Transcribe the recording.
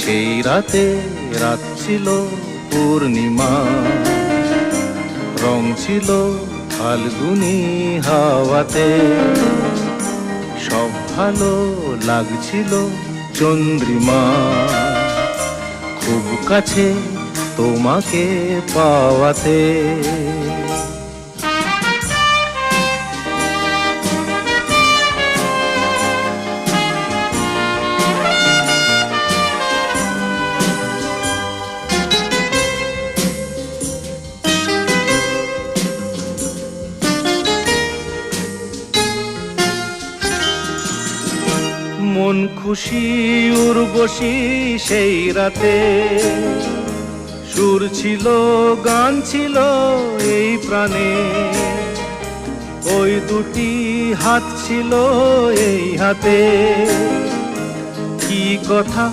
সেই রাতে রাত ছিল পূর্ণিমা, রং ছিল ফাল্গুনি হাওয়াতে, সব ভালো লাগছিল চন্দ্রিমা, খুব কাছে তোমাকে পাওয়াতে। মন খুশি উর্বশী সেই রাতে, সুর ছিল গান ছিল এই প্রাণে, ওই দুটি হাত ছিল এই হাতে, কি কথা